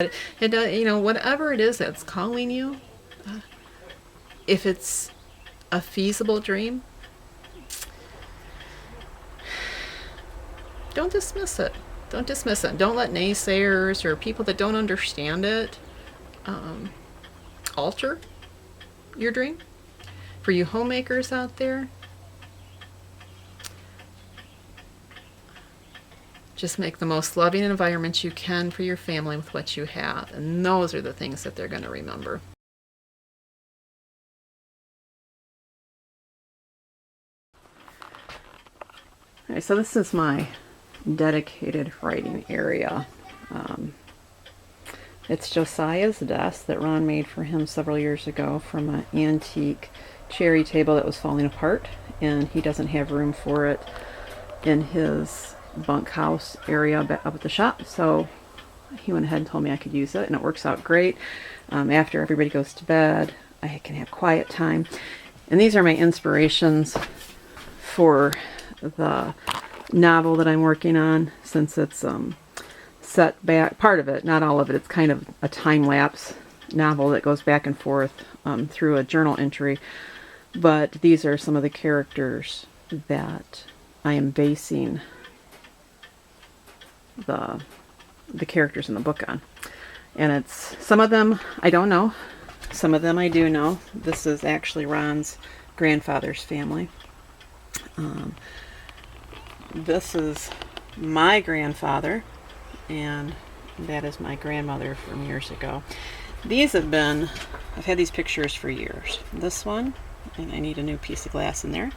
It you know, whatever it is that's calling you, if it's a feasible dream, don't dismiss it. Don't dismiss it. Don't let naysayers or people that don't understand it alter your dream. For you homemakers out there, just make the most loving environment you can for your family with what you have. And those are the things that they're going to remember. All right, so this is my dedicated writing area. It's Josiah's desk that Ron made for him several years ago from an antique cherry table that was falling apart, and he doesn't have room for it in his bunkhouse area up at the shop, so he went ahead and told me I could use it, and it works out great. After everybody goes to bed, I can have quiet time. And these are my inspirations for the novel that I'm working on, since it's set back, part of it, not all of it. It's kind of a time-lapse novel that goes back and forth through a journal entry. But these are some of the characters that I am basing the characters in the book on. And it's, some of them I don't know, some of them I do know. This is actually Ron's grandfather's family. This is my grandfather, and that is my grandmother from years ago. These have been, I've had these pictures for years. This one, and I need a new piece of glass in there,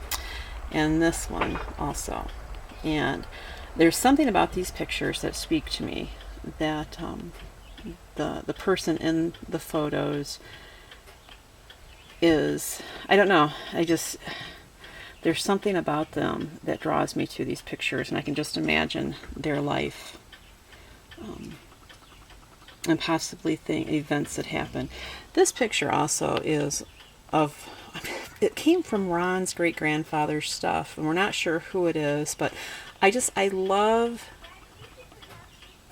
and this one also. And there's something about these pictures that speak to me, that the person in the photos is, I don't know, there's something about them that draws me to these pictures, and I can just imagine their life and possibly events that happen. This picture also is of, it came from Ron's great-grandfather's stuff, and we're not sure who it is, but I love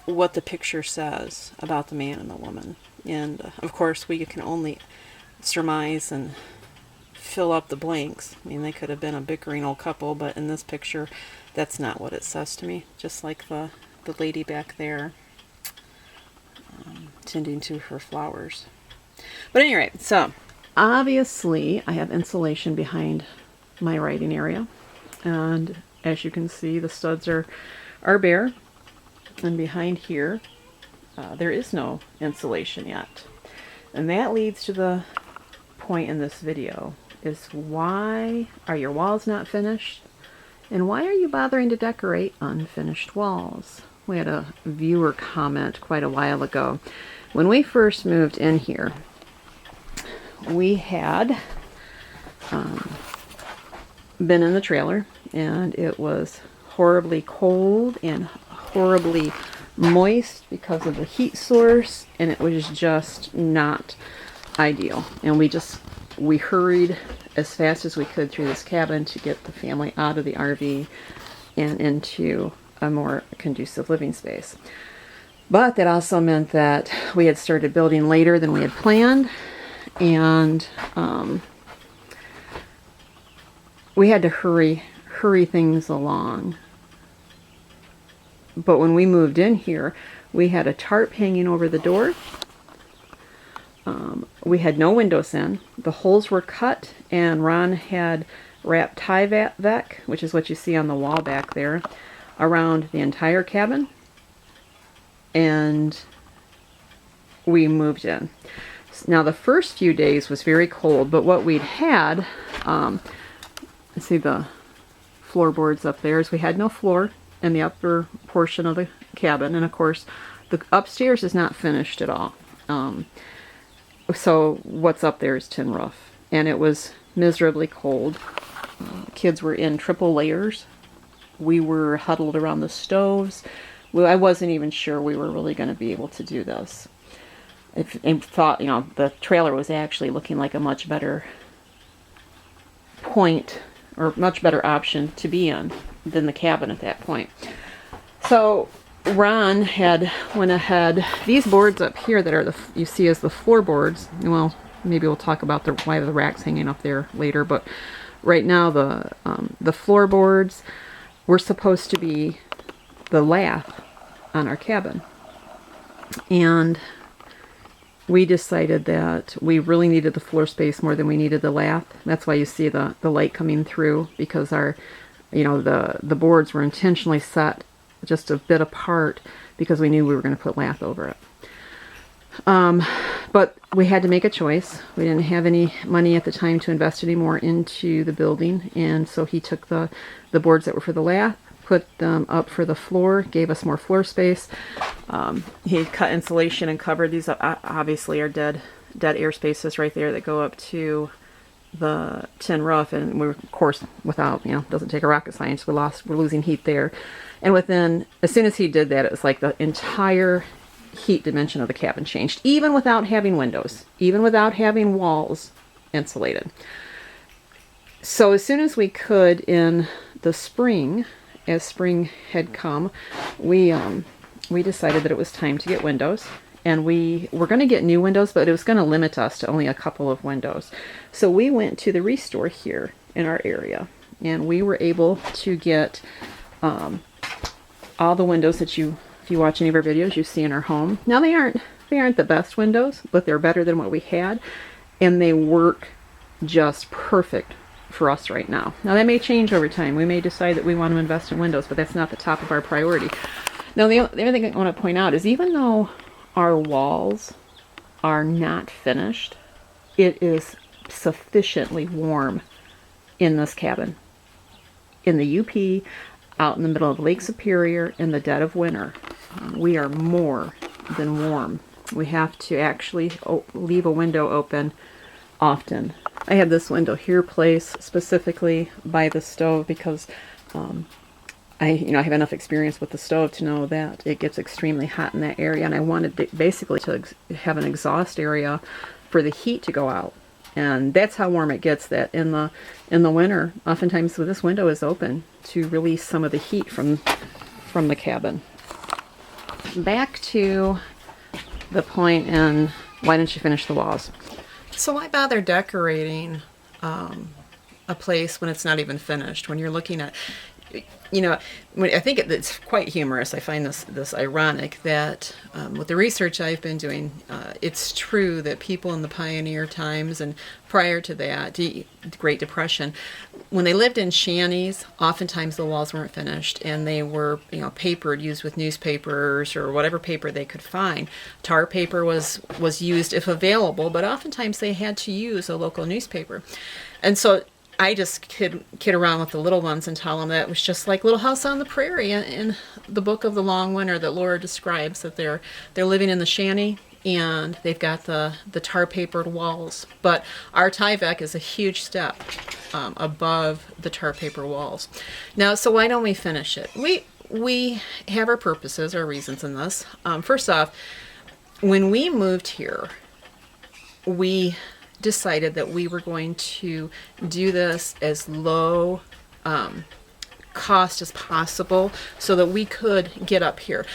what the picture says about the man and the woman. And of course, we can only surmise and fill up the blanks. I mean, they could have been a bickering old couple, but in this picture, that's not what it says to me. Just like the lady back there tending to her flowers. But anyway, so obviously I have insulation behind my writing area, and as you can see, the studs are bare, and behind here there is no insulation yet. And that leads to the point in this video, is why are your walls not finished? And why are you bothering to decorate unfinished walls? We had a viewer comment quite a while ago. When we first moved in here, we had been in the trailer, and it was horribly cold and horribly moist because of the heat source, and it was just not ideal. And we hurried as fast as we could through this cabin to get the family out of the RV and into a more conducive living space. But that also meant that we had started building later than we had planned, and we had to hurry things along. But when we moved in here, we had a tarp hanging over the door. We had no windows in. The holes were cut, and Ron had wrapped Tyvek, which is what you see on the wall back there, around the entire cabin. And we moved in. Now the first few days was very cold, but what we'd had, see the floorboards up there, is we had no floor in the upper portion of the cabin, and of course the upstairs is not finished at all. So what's up there is tin roof, and it was miserably cold. Kids were in triple layers. We were huddled around the stoves. Well, I wasn't even sure we were really going to be able to do this. I thought, you know, the trailer was actually looking like a much better point, or much better option to be in than the cabin at that point. So Ron had went ahead, these boards up here that are you see as the floorboards, well, maybe we'll talk about why the rack's hanging up there later, but right now the floorboards were supposed to be the lath on our cabin. And we decided that we really needed the floor space more than we needed the lath. That's why you see the light coming through, because our, the boards were intentionally set just a bit apart because we knew we were going to put lath over it. But we had to make a choice. We didn't have any money at the time to invest any more into the building, and so he took the boards that were for the lath, put them up for the floor, gave us more floor space. He cut insulation and covered these up. Obviously, our dead air spaces right there that go up to the tin roof, and we're, of course, without, doesn't take a rocket science, we're losing heat there. And as soon as he did that, it was like the entire heat dimension of the cabin changed, even without having windows, even without having walls insulated. So as soon as we could in the spring, as spring had come, we decided that it was time to get windows. And we were going to get new windows, but it was going to limit us to only a couple of windows. So we went to the Restore here in our area, and we were able to get all the windows that if you watch any of our videos, you see in our home. Now they aren't the best windows, but they're better than what we had, and they work just perfect for us right now. Now that may change over time. We may decide that we want to invest in windows, but that's not the top of our priority. Now the other thing I want to point out is, even though our walls are not finished, it is sufficiently warm in this cabin. In the UP, out in the middle of Lake Superior in the dead of winter, we are more than warm. We have to actually leave a window open often. I have this window here placed specifically by the stove because I have enough experience with the stove to know that it gets extremely hot in that area, and I wanted basically to have an exhaust area for the heat to go out. And that's how warm it gets, that in the winter, oftentimes this window is open to release some of the heat from the cabin. Back to the point in why didn't you finish the walls? So why bother decorating a place when it's not even finished? When you're looking at, I think it's quite humorous. I find this ironic that with the research I've been doing, it's true that people in the pioneer times and prior to that, the Great Depression, when they lived in shanties, oftentimes the walls weren't finished, and they were, papered, used with newspapers or whatever paper they could find. Tar paper was used if available, but oftentimes they had to use a local newspaper. And so I just kid around with the little ones and tell them that it was just like Little House on the Prairie in the Book of the Long Winter that Laura describes, that they're living in the shanty and they've got the tar papered walls. But our Tyvek is a huge step above the tar paper walls. Now, so why don't we finish it? We have our purposes, our reasons in this. First off, when we moved here, we decided that we were going to do this as low cost as possible so that we could get up here.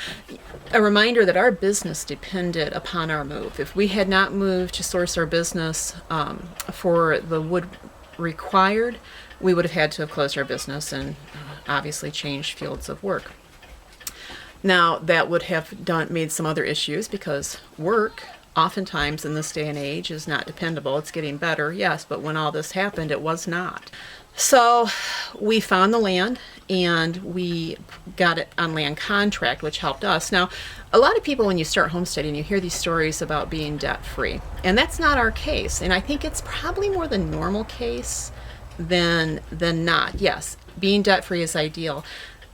A reminder that our business depended upon our move. If we had not moved to source our business for the wood required, we would have had to have closed our business and obviously changed fields of work. Now that would have made some other issues, because work oftentimes in this day and age is not dependable. It's getting better, yes, but when all this happened, it was not. So we found the land and we got it on land contract, which helped us. Now, a lot of people, when you start homesteading, you hear these stories about being debt-free, and that's not our case. And I think it's probably more the normal case than not. Yes, being debt-free is ideal,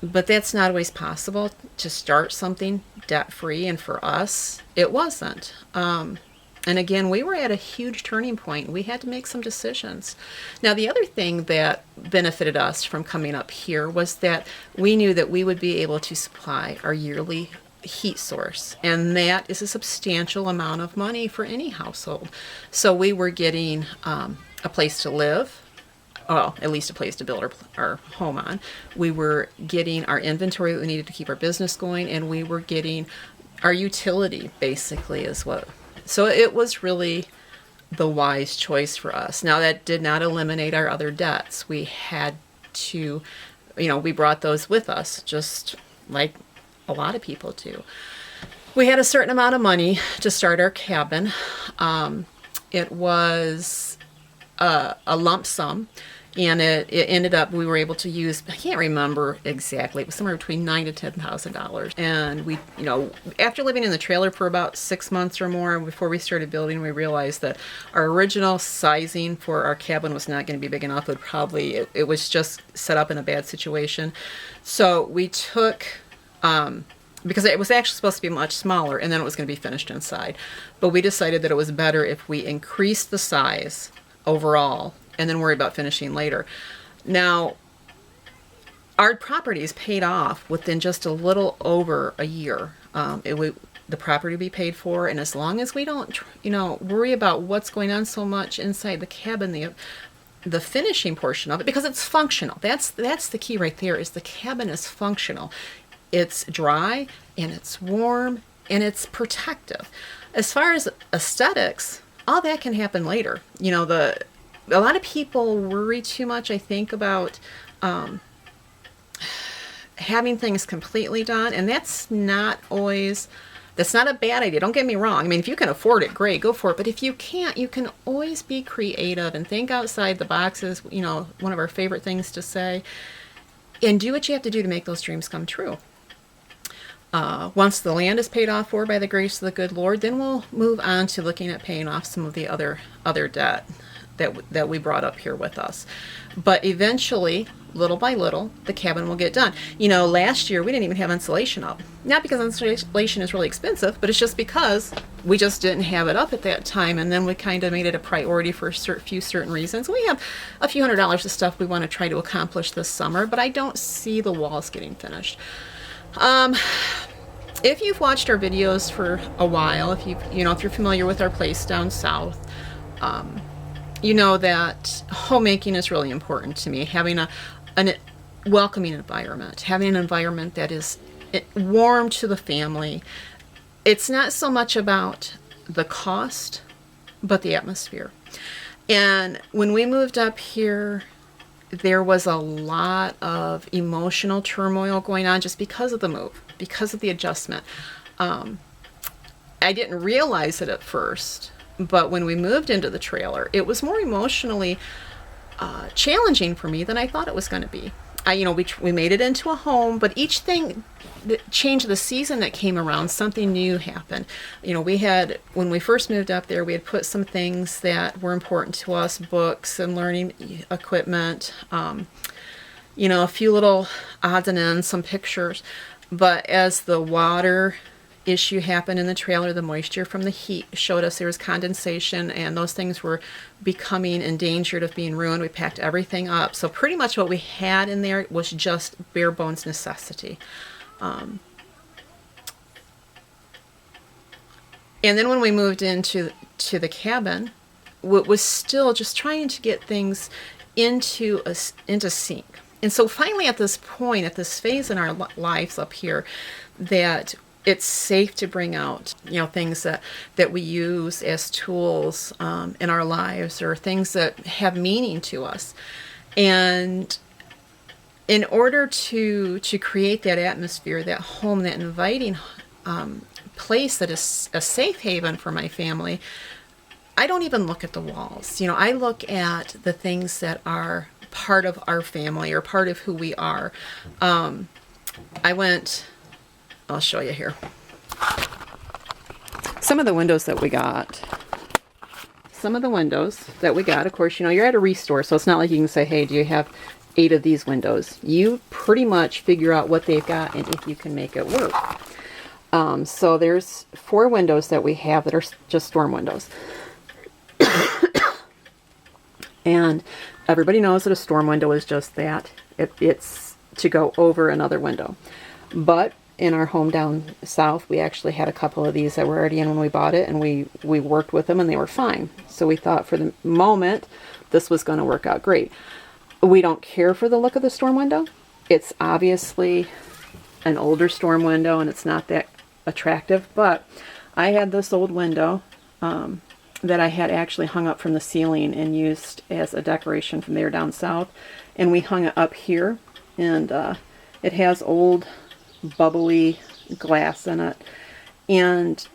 but that's not always possible to start something debt-free, and for us, it wasn't. And again, we were at a huge turning point. We had to make some decisions. Now, the other thing that benefited us from coming up here was that we knew that we would be able to supply our yearly heat source, and that is a substantial amount of money for any household. So we were getting a place to live, well, at least a place to build our home on. We were getting our inventory that we needed to keep our business going, and we were getting our utility, basically, is what. So it was really the wise choice for us. Now, that did not eliminate our other debts. We had to, we brought those with us, just like a lot of people do. We had a certain amount of money to start our cabin. It was a lump sum, and it ended up, we were able to use, I can't remember exactly, it was somewhere between $9,000 to $10,000. And we, after living in the trailer for about 6 months or more before we started building, we realized that our original sizing for our cabin was not going to be big enough. It was just set up in a bad situation. So we took, because it was actually supposed to be much smaller, and then it was going to be finished inside. But we decided that it was better if we increased the size overall and then worry about finishing later. Now, our property is paid off within just a little over a year. The property will be paid for, and as long as we don't, worry about what's going on so much inside the cabin, the finishing portion of it, because it's functional. That's the key right there, is the cabin is functional. It's dry, and it's warm, and it's protective. As far as aesthetics, all that can happen later. A lot of people worry too much, I think, about having things completely done, and that's not a bad idea. Don't get me wrong. I mean, if you can afford it, great, go for it. But if you can't, you can always be creative and think outside the boxes, one of our favorite things to say, and do what you have to do to make those dreams come true. Once the land is paid off for by the grace of the good Lord, then we'll move on to looking at paying off some of the other debt that we brought up here with us. But eventually, little by little, the cabin will get done. Last year we didn't even have insulation up. Not because insulation is really expensive, but it's just because we just didn't have it up at that time, and then we kind of made it a priority for a few certain reasons. We have a few $100s of stuff we want to try to accomplish this summer, but I don't see the walls getting finished. If you've watched our videos for a while, if you're familiar with our place down south, you know that homemaking is really important to me. Having a welcoming environment, having an environment that is warm to the family. It's not so much about the cost, but the atmosphere. And when we moved up here, there was a lot of emotional turmoil going on just because of the move, because of the adjustment. I didn't realize it at first, but when we moved into the trailer, it was more emotionally challenging for me than I thought it was going to be. We made it into a home, but each thing, the change of the season that came around, something new happened. When we first moved up there, we had put some things that were important to us, books and learning equipment, a few little odds and ends, some pictures. But as the water issue happened in the trailer, the moisture from the heat showed us there was condensation, and those things were becoming endangered of being ruined. We packed everything up. So pretty much what we had in there was just bare bones necessity. And then when we moved into the cabin, it was still just trying to get things into sync. And so finally at this point, at this phase in our lives up here, that it's safe to bring out, things that we use as tools in our lives, or things that have meaning to us. And in order to create that atmosphere, that home, that inviting place that is a safe haven for my family, I don't even look at the walls. I look at the things that are part of our family or part of who we are. I'll show you here. Some of the windows that we got. Of course, you're at a restore, so it's not like you can say, hey, do you have 8 of these windows? You pretty much figure out what they've got and if you can make it work. So there's 4 windows that we have that are just storm windows. And everybody knows that a storm window is just that. It's to go over another window. But in our home down south, we actually had a couple of these that were already in when we bought it, and we worked with them and they were fine. So we thought for the moment this was going to work out great. We don't care for the look of the storm window. It's obviously an older storm window and it's not that attractive, but I had this old window that I had actually hung up from the ceiling and used as a decoration from there down south, and we hung it up here, and it has old bubbly glass in it, and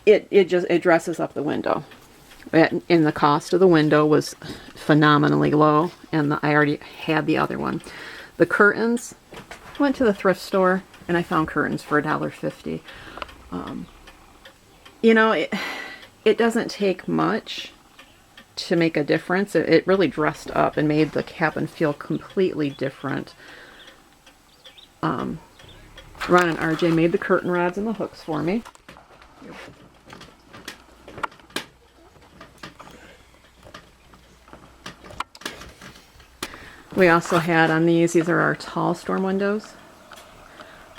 it dresses up the window. And the cost of the window was phenomenally low, and I already had the other one. The curtains, went to the thrift store and I found curtains for $1.50. You know, it doesn't take much to make a difference. It really dressed up and made the cabin feel completely different. Ron and RJ made the curtain rods and the hooks for me. We also had on these are our tall storm windows.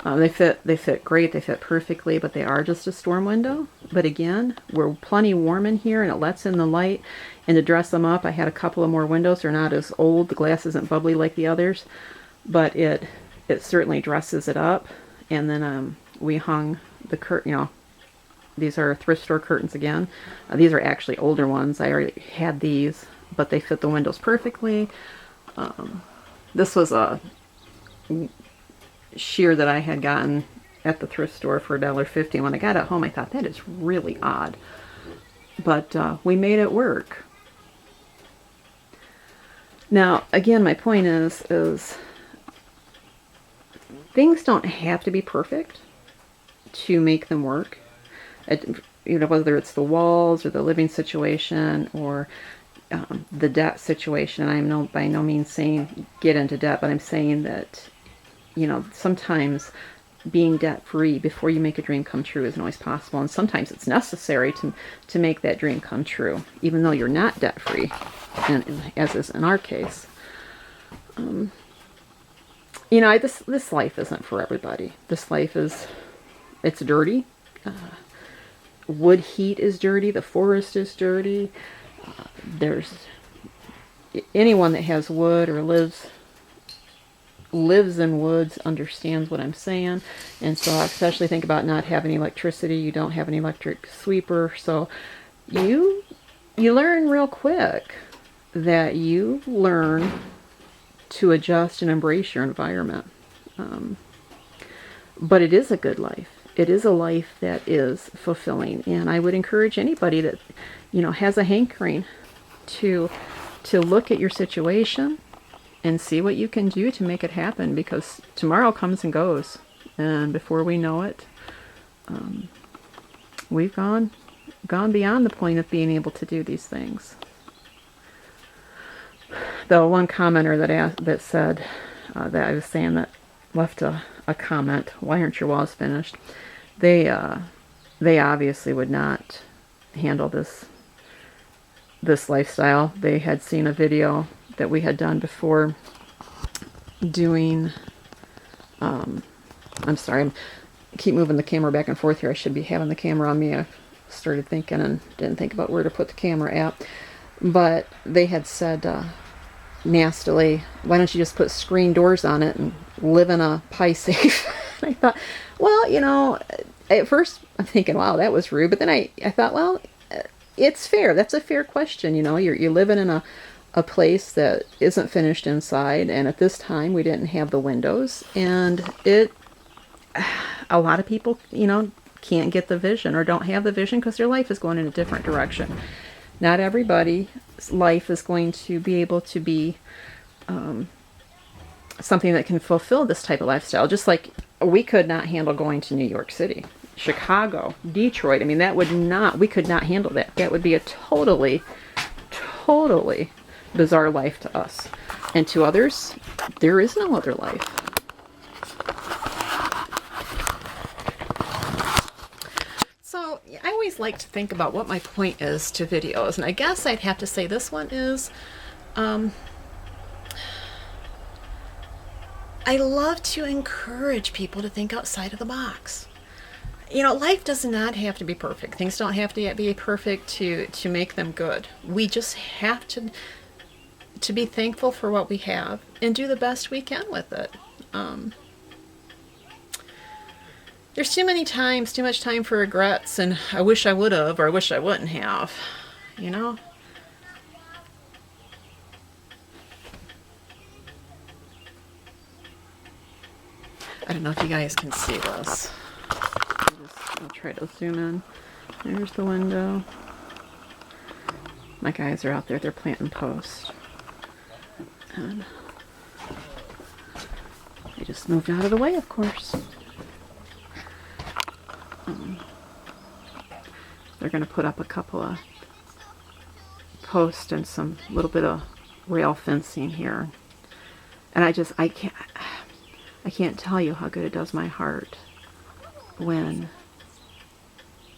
They fit great, they fit perfectly, but they are just a storm window. But again, we're plenty warm in here and it lets in the light. And to dress them up, I had a couple of more windows. They're not as old, the glass isn't bubbly like the others, but it certainly dresses it up. And then we hung the curtain, you know, these are thrift store curtains again. These are actually older ones. I already had these, but they fit the windows perfectly. This was a sheer that I had gotten at the thrift store for $1.50. When I got it home, I thought, that is really odd. But we made it work. Now, again, my point is things don't have to be perfect to make them work. You know, whether it's the walls or the living situation or the debt situation. And I'm by no means saying get into debt, but I'm saying that, you know, sometimes being debt-free before you make a dream come true isn't always possible, and sometimes it's necessary to make that dream come true, even though you're not debt-free, and as is in our case. You know, this life isn't for everybody. This life it's dirty. Wood heat is dirty. The forest is dirty. There's anyone that has wood or lives in woods understands what I'm saying. And so I especially think about not having electricity. You don't have an electric sweeper, so you learn real quick that you learn to adjust and embrace your environment. But it is a good life. It is a life that is fulfilling, and I would encourage anybody that, you know, has a hankering to look at your situation and see what you can do to make it happen, because tomorrow comes and goes, and before we know it, we've gone beyond the point of being able to do these things. Though one commenter that said that I was saying that left a comment, why aren't your walls finished? They obviously would not handle this lifestyle. They had seen a video that we had done before doing, I'm sorry, I keep moving the camera back and forth here. I should be having the camera on me. I started thinking and didn't think about where to put the camera at. But they had said nastily, why don't you just put screen doors on it and live in a pie safe? I thought, well, you know, at first I'm thinking, wow, that was rude. But then I thought, well, it's fair. That's a fair question. You know, you're living in a place that isn't finished inside. And at this time, we didn't have the windows. And a lot of people, you know, can't get the vision or don't have the vision because their life is going in a different direction. Not everybody's life is going to be able to be something that can fulfill this type of lifestyle. Just like we could not handle going to New York City, Chicago, Detroit. I mean, we could not handle that. That would be a totally bizarre life to us. And to others, there is no other life. So I always like to think about what my point is to videos. And I guess I'd have to say this one is, I love to encourage people to think outside of the box. You know, life does not have to be perfect. Things don't have to be perfect to make them good. We just have to to be thankful for what we have and do the best we can with it. There's too much time for regrets and I wish I would have or I wish I wouldn't have, you know? I don't know if you guys can see this. I'll try to zoom in. There's the window. My guys are out there, they're planting posts. And they just moved out of the way, of course. They're going to put up a couple of posts and some little bit of rail fencing here. And I can't tell you how good it does my heart when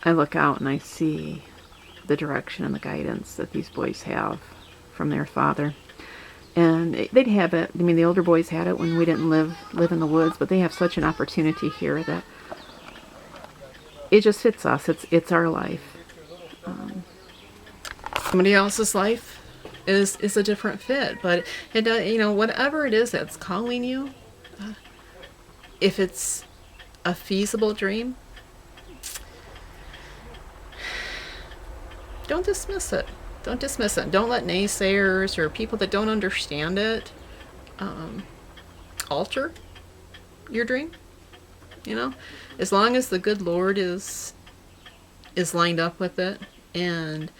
I look out and I see the direction and the guidance that these boys have from their father. And they'd have it, I mean, the older boys had it when we didn't live in the woods, but they have such an opportunity here that it just fits us. It's our life. Somebody else's life is a different fit, but it, you know, whatever it is that's calling you, if it's a feasible dream, don't dismiss it. Don't dismiss it. Don't let naysayers or people that don't understand it alter your dream. You know, as long as the good Lord is lined up with it, and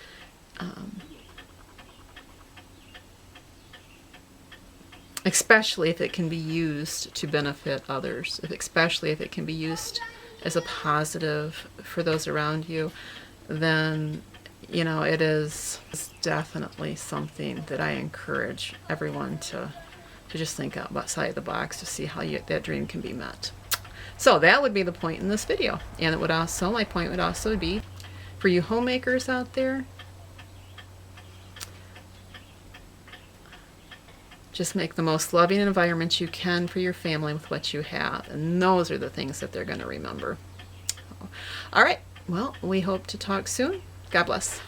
especially if it can be used to benefit others, especially if it can be used as a positive for those around you, then, you know, it is definitely something that I encourage everyone to just think outside the box to see how that dream can be met. So that would be the point in this video. And it would also, my point would also be for you homemakers out there, just make the most loving environment you can for your family with what you have. And those are the things that they're going to remember. All right. Well, we hope to talk soon. God bless.